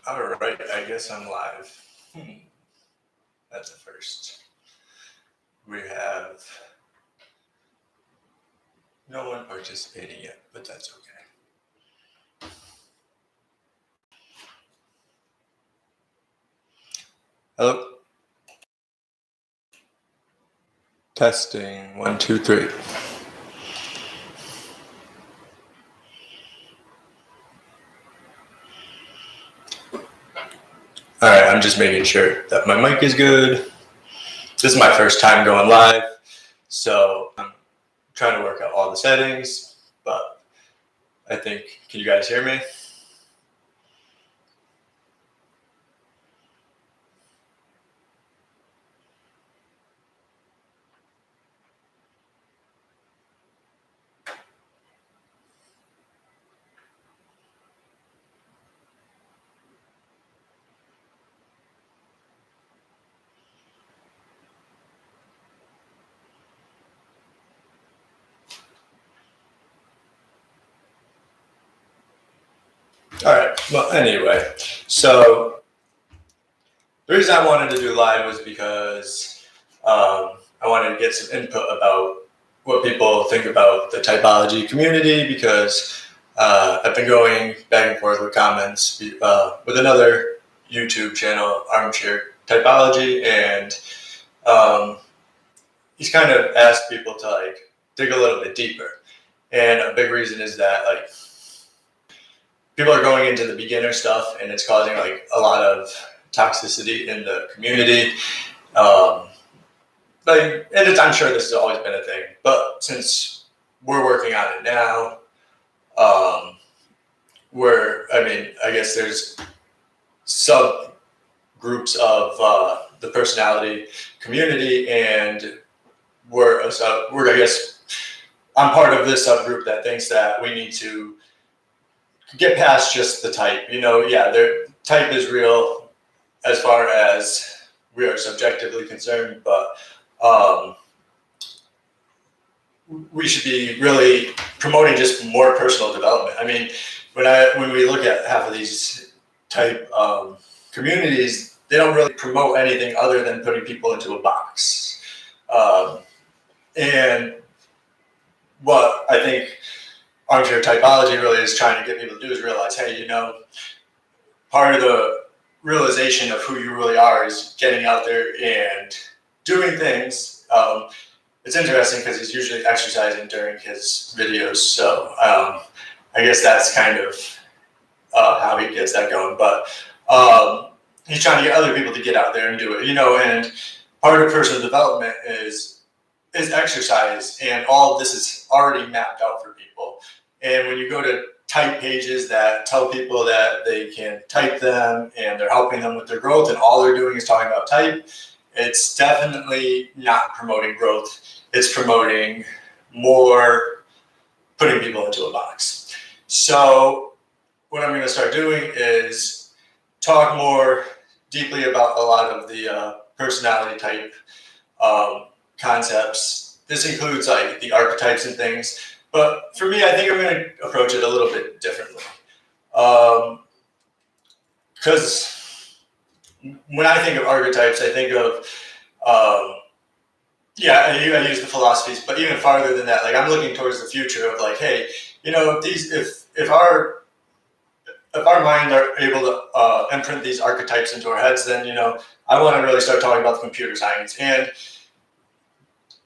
All right, I guess I'm live. That's a first. We have no one participating yet, but that's okay. Hello? Testing, 1, 2, 3. All right, I'm just making sure that my mic is good. This is my first time going live, so I'm trying to work out all the settings, but I think, can you guys hear me? All right, well, anyway, so the reason I wanted to do live was because I wanted to get some input about what people think about the typology community, because I've been going back and forth with comments with another YouTube channel, Armchair Typology, and he's kind of asked people to dig a little bit deeper. And a big reason is that people are going into the beginner stuff, and it's causing a lot of toxicity in the community. And I'm sure this has always been a thing, but since we're working on it now, I guess there's subgroups of the personality community, and I'm part of this subgroup that thinks that we need to get past just the type. Their type is real as far as we are subjectively concerned, but we should be really promoting just more personal development. I mean, when we look at half of these type communities, they don't really promote anything other than putting people into a box. And what I think Armchair Typology really is trying to get people to do is realize, hey, part of the realization of who you really are is getting out there and doing things. It's interesting because he's usually exercising during his videos, so I guess that's kind of how he gets that going. But he's trying to get other people to get out there and do it, and part of personal development is exercise, and all of this is already mapped out for people. And when you go to type pages that tell people that they can type them and they're helping them with their growth, and all they're doing is talking about type, it's definitely not promoting growth. It's promoting more putting people into a box. So what I'm going to start doing is talk more deeply about a lot of the personality type concepts. This includes the archetypes and things. But for me, I think I'm going to approach it a little bit differently. Because when I think of archetypes, I think of, I use the philosophies, but even farther than that, I'm looking towards the future of hey, if our mind are able to imprint these archetypes into our heads, then, I want to really start talking about the computer science. And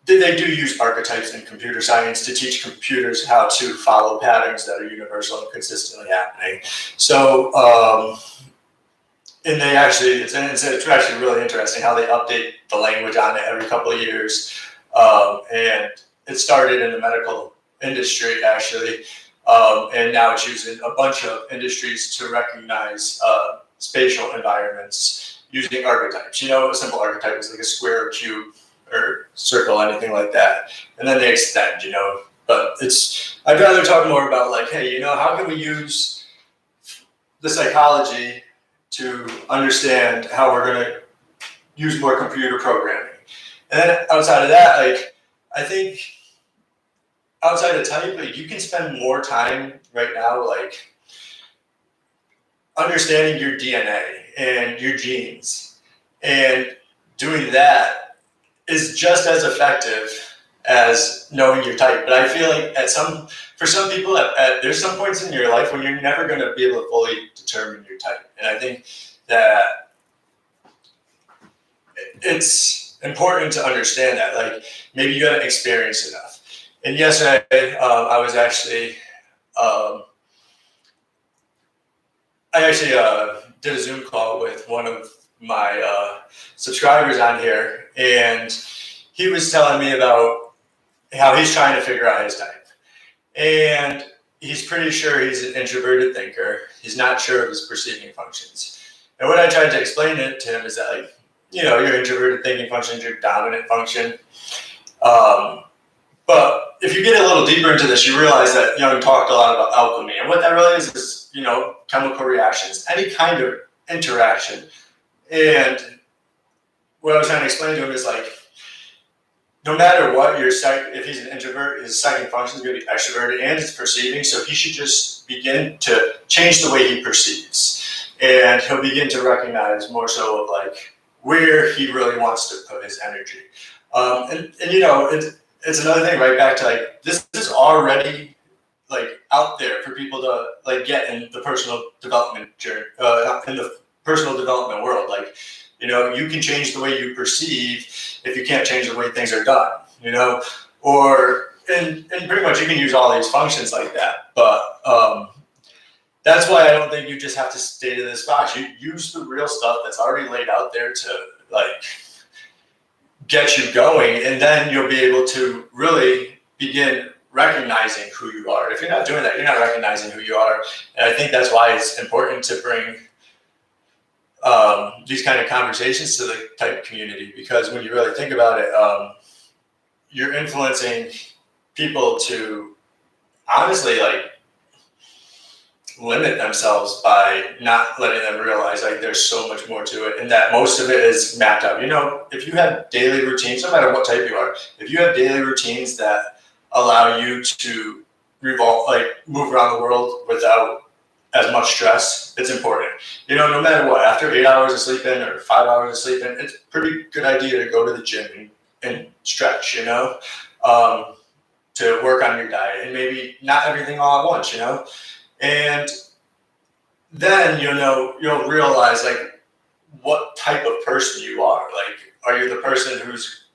they do use archetypes in computer science to teach computers how to follow patterns that are universal and consistently happening. So, it's actually really interesting how they update the language on it every couple of years. And it started in the medical industry, actually. And now it's used in a bunch of industries to recognize spatial environments using archetypes. A simple archetype is like a square or cube or circle, anything like that. And then they extend, but I'd rather talk more about hey, how can we use the psychology to understand how we're going to use more computer programming. And then outside of that, I think outside of type, you can spend more time right now, understanding your DNA and your genes, and doing that is just as effective as knowing your type. But I feel like for some people, there's some points in your life when you're never going to be able to fully determine your type. And I think that it's important to understand that, like, maybe you haven't experienced enough. And yesterday, I was actually, did a Zoom call with one of my subscribers on here, and he was telling me about how he's trying to figure out his type. And he's pretty sure he's an introverted thinker. He's not sure of his perceiving functions. And what I tried to explain it to him is that, like, your introverted thinking function is your dominant function. But if you get a little deeper into this, you realize that Jung talked a lot about alchemy. And what that really is chemical reactions, any kind of interaction. And what I was trying to explain to him is, like, no matter what, if he's an introvert, his second function is going to be extroverted and it's perceiving. So he should just begin to change the way he perceives. And he'll begin to recognize more so of, like, where he really wants to put his energy. It's another thing, right back to, like, this is already, like, out there for people to, like, get in the personal development journey, in the personal development world. Like, you can change the way you perceive if you can't change the way things are done, and pretty much you can use all these functions like that. But that's why I don't think you just have to stay to this box. You use the real stuff that's already laid out there to, like, get you going, and then you'll be able to really begin recognizing who you are. If you're not doing that, you're not recognizing who you are. And I think that's why it's important to bring these kind of conversations to the type community, because when you really think about it, you're influencing people to honestly, like, limit themselves by not letting them realize, like, there's so much more to it, and that most of it is mapped out. If you have daily routines, no matter what type you are, if you have daily routines that allow you to move around the world without as much stress, it's important. No matter what, after 8 hours of sleeping or 5 hours of sleeping, it's a pretty good idea to go to the gym and stretch, to work on your diet, and maybe not everything all at once, and then you'll realize, like, what type of person you are. Like, are you the person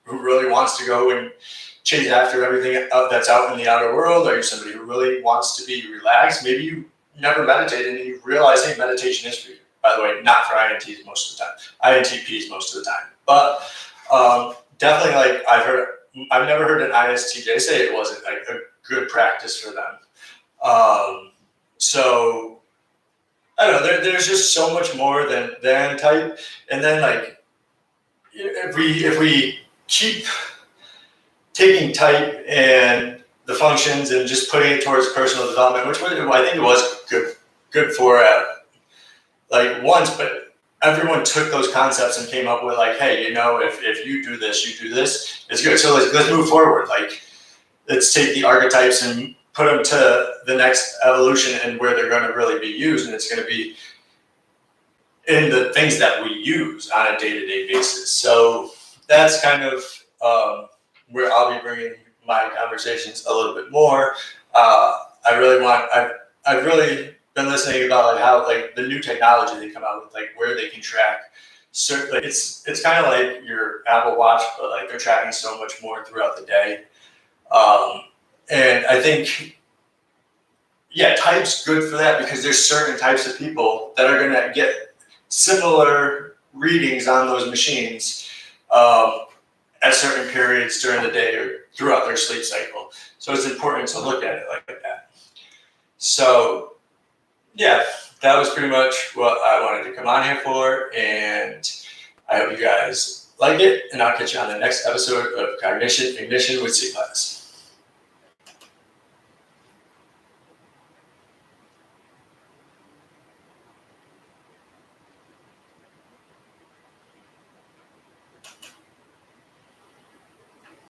who really wants to go and chase after everything that's out in the outer world? Are you somebody who really wants to be relaxed? Maybe you never meditated and you realize, hey, meditation is for you. By the way, not for INTs most of the time. INTPs most of the time. But definitely, like, I've never heard an ISTJ say it wasn't, like, a good practice for them. So I don't know. There's just so much more than type. And then, like, if we keep taking type and the functions and just putting it towards personal development, which I think it was good for once, but everyone took those concepts and came up with, like, hey, if you do this, it's good. So let's move forward. Like, let's take the archetypes and put them to the next evolution and where they're going to really be used, and it's going to be in the things that we use on a day-to-day basis. So that's kind of where I'll be bringing my conversations a little bit more. I've really been listening about, like, how, like, the new technology they come out with, like, where they can track certain, like, it's kind of like your Apple Watch, but, like, they're tracking so much more throughout the day. And I think, type's good for that, because there's certain types of people that are going to get similar readings on those machines at certain periods during the day or throughout their sleep cycle. So it's important to look at it like that. So, that was pretty much what I wanted to come on here for, and I hope you guys like it, and I'll catch you on the next episode of Cognition Ignition with C-Class.